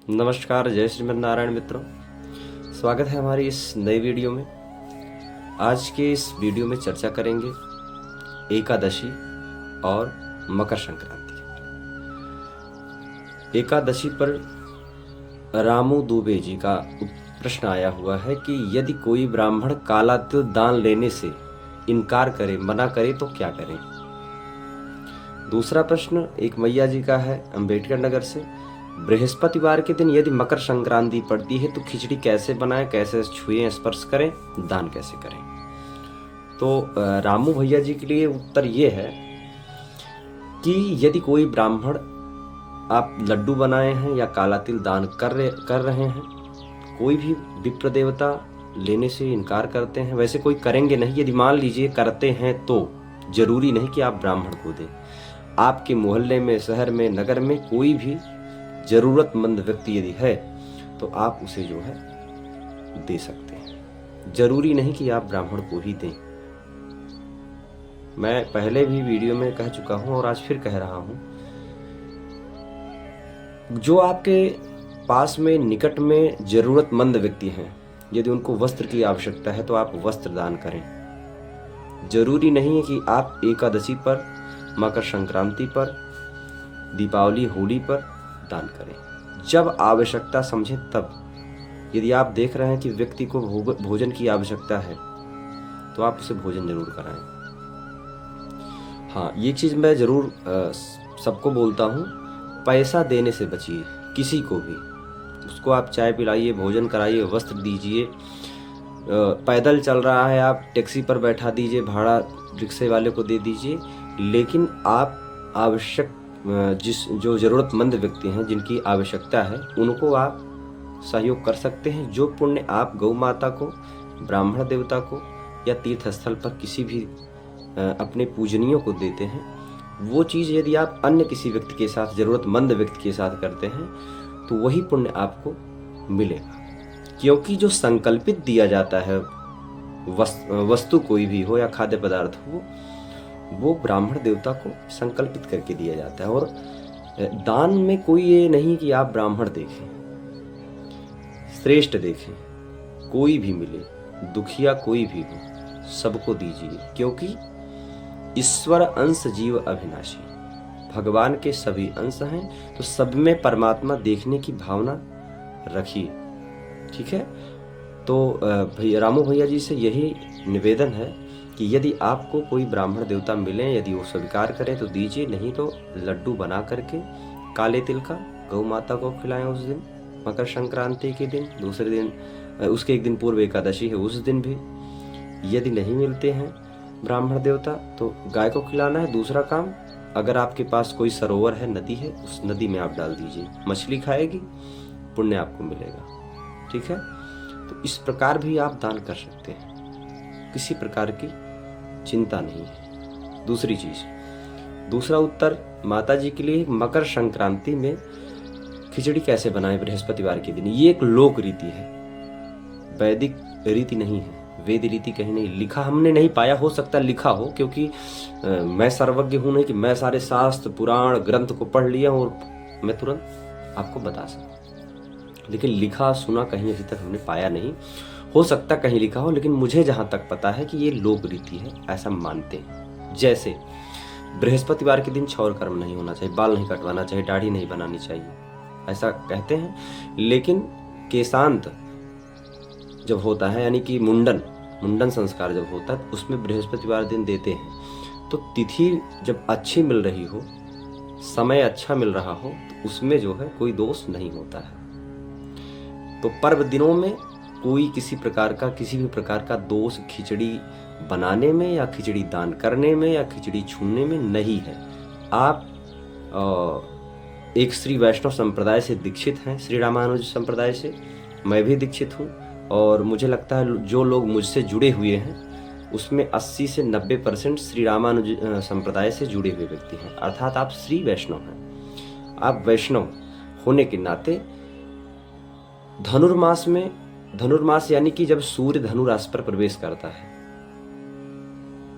नमस्कार, जय श्रीमन नारायण मित्रों। स्वागत है हमारी इस नई वीडियो में। आज के इस वीडियो में चर्चा करेंगे एकादशी और मकर संक्रांति। एकादशी पर रामू दुबे जी का प्रश्न आया हुआ है कि यदि कोई ब्राह्मण काला तिल दान लेने से इनकार करे, मना करे तो क्या करें। दूसरा प्रश्न एक मैया जी का है अंबेडकर नगर से। बृहस्पतिवार के दिन यदि मकर संक्रांति पड़ती है तो खिचड़ी कैसे बनाएं, कैसे छुएं, स्पर्श करें, दान कैसे करें। तो रामू भैया जी के लिए उत्तर ये है कि यदि कोई ब्राह्मण आप लड्डू बनाए हैं या काला तिल दान कर रहे हैं, कोई भी विप्र देवता लेने से इनकार करते हैं, वैसे कोई करेंगे नहीं, यदि मान लीजिए करते हैं तो जरूरी नहीं कि आप ब्राह्मण को दें। आपके मोहल्ले में, शहर में, नगर में कोई भी जरूरतमंद व्यक्ति यदि है तो आप उसे जो है दे सकते हैं। जरूरी नहीं कि आप ब्राह्मण को ही दें। मैं पहले भी वीडियो में कह चुका हूं और आज फिर कह रहा हूं, जो आपके पास में निकट में जरूरतमंद व्यक्ति हैं, यदि उनको वस्त्र की आवश्यकता है तो आप वस्त्र दान करें। जरूरी नहीं है कि आप एकादशी पर, मकर संक्रांति पर, दीपावली, होली पर दान करें। जब आवश्यकता समझें तब। यदि आप देख रहे हैं कि व्यक्ति को भोजन की आवश्यकता है तो आप उसे भोजन जरूर कराएं। हाँ, ये चीज मैं जरूर सबको बोलता हूँ, पैसा देने से बचिए। किसी को भी उसको आप चाय पिलाइए, भोजन कराइए, वस्त्र दीजिए। पैदल चल रहा है, आप टैक्सी पर बैठा दीजिए, भाड़ा रिक्शे वाले को दे दीजिए, लेकिन आप आवश्यक जो जरूरतमंद व्यक्ति हैं, जिनकी आवश्यकता है, उनको आप सहयोग कर सकते हैं। जो पुण्य आप गौ माता को, ब्राह्मण देवता को या तीर्थ स्थल पर किसी भी अपने पूजनियों को देते हैं, वो चीज़ यदि आप अन्य किसी व्यक्ति के साथ, जरूरतमंद व्यक्ति के साथ करते हैं तो वही पुण्य आपको मिलेगा। क्योंकि जो संकल्पित दिया जाता है वस्तु कोई भी हो या खाद्य पदार्थ हो, वो ब्राह्मण देवता को संकल्पित करके दिया जाता है। और दान में कोई ये नहीं कि आप ब्राह्मण देखें, श्रेष्ठ देखें, कोई भी मिले, दुखिया कोई भी हो, सबको दीजिए। क्योंकि ईश्वर अंश जीव अविनाशी, भगवान के सभी अंश हैं, तो सब में परमात्मा देखने की भावना रखिए। ठीक है। तो भैया रामू भैया जी से यही निवेदन है कि यदि आपको कोई ब्राह्मण देवता मिले, यदि वो स्वीकार करें तो दीजिए, नहीं तो लड्डू बना करके काले तिल का गौ माता को खिलाएं उस दिन, मकर संक्रांति के दिन। दूसरे दिन, उसके एक दिन पूर्व एकादशी है, उस दिन भी। यदि नहीं मिलते हैं ब्राह्मण देवता तो गाय को खिलाना है। दूसरा काम, अगर आपके पास कोई सरोवर है, नदी है, उस नदी में आप डाल दीजिए, मछली खाएगी, पुण्य आपको मिलेगा। ठीक है। तो इस प्रकार भी आप दान कर सकते हैं, किसी प्रकार की चिंता नहीं है। दूसरी चीज, दूसरा उत्तर माता जी के लिए, मकर संक्रांति में खिचड़ी कैसे बनाएं बृहस्पतिवार के दिन। ये एक लोक रीति है, वैदिक रीति नहीं है। वेद रीति कहीं नहीं लिखा, हमने नहीं पाया। हो सकता लिखा हो, क्योंकि मैं सर्वज्ञ हूं नहीं कि मैं सारे शास्त्र, पुराण, ग्रंथ को पढ़ लिया और मैं तुरंत आपको बता सकता, लेकिन लिखा सुना कहीं अभी तक हमने पाया नहीं। हो सकता कहीं लिखा हो, लेकिन मुझे जहां तक पता है कि ये लोक रीति है, ऐसा मानते हैं। जैसे बृहस्पतिवार के दिन छौर कर्म नहीं होना चाहिए, बाल नहीं कटवाना चाहिए, दाढ़ी नहीं बनानी चाहिए, ऐसा कहते हैं। लेकिन केशांत जब होता है, यानी कि मुंडन संस्कार जब होता है, उसमें बृहस्पतिवार दिन देते हैं। तो तिथि जब अच्छी मिल रही हो, समय अच्छा मिल रहा हो, तो उसमें जो है कोई दोष नहीं होता है। तो पर्व दिनों में कोई किसी भी प्रकार का दोष खिचड़ी बनाने में या खिचड़ी दान करने में या खिचड़ी छूने में नहीं है। आप एक श्री वैष्णव संप्रदाय से दीक्षित हैं, श्री रामानुज संप्रदाय से। मैं भी दीक्षित हूँ और मुझे लगता है जो लोग मुझसे जुड़े हुए हैं उसमें 80 से 90% श्री रामानुज संप्रदाय से जुड़े हुए व्यक्ति हैं, अर्थात आप श्री वैष्णव हैं। आप वैष्णव होने के नाते धनुर्मास यानी कि जब सूर्य धनु राशि पर प्रवेश करता है,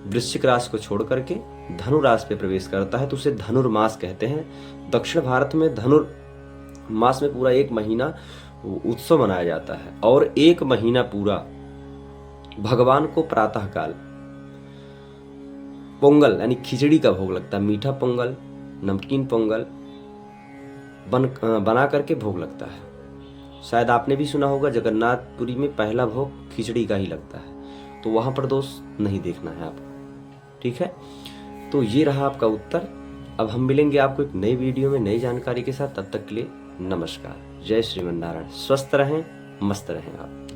वृश्चिक राशि को छोड़ करके धनु राशि पे प्रवेश करता है, तो उसे धनुर्मास कहते हैं। दक्षिण भारत में धनुर मास में पूरा 1 महीना उत्सव मनाया जाता है और 1 महीना पूरा भगवान को प्रातःकाल पोंगल यानी खिचड़ी का भोग लगता है। मीठा पोंगल, नमकीन पोंगल बना करके भोग लगता है। शायद आपने भी सुना होगा जगन्नाथपुरी में पहला भोग खिचड़ी का ही लगता है, तो वहां पर दोष नहीं देखना है आपको। ठीक है, तो ये रहा आपका उत्तर। अब हम मिलेंगे आपको एक नई वीडियो में नई जानकारी के साथ। तब तक के लिए नमस्कार। जय श्रीमन नारायण। स्वस्थ रहें, मस्त रहें आप।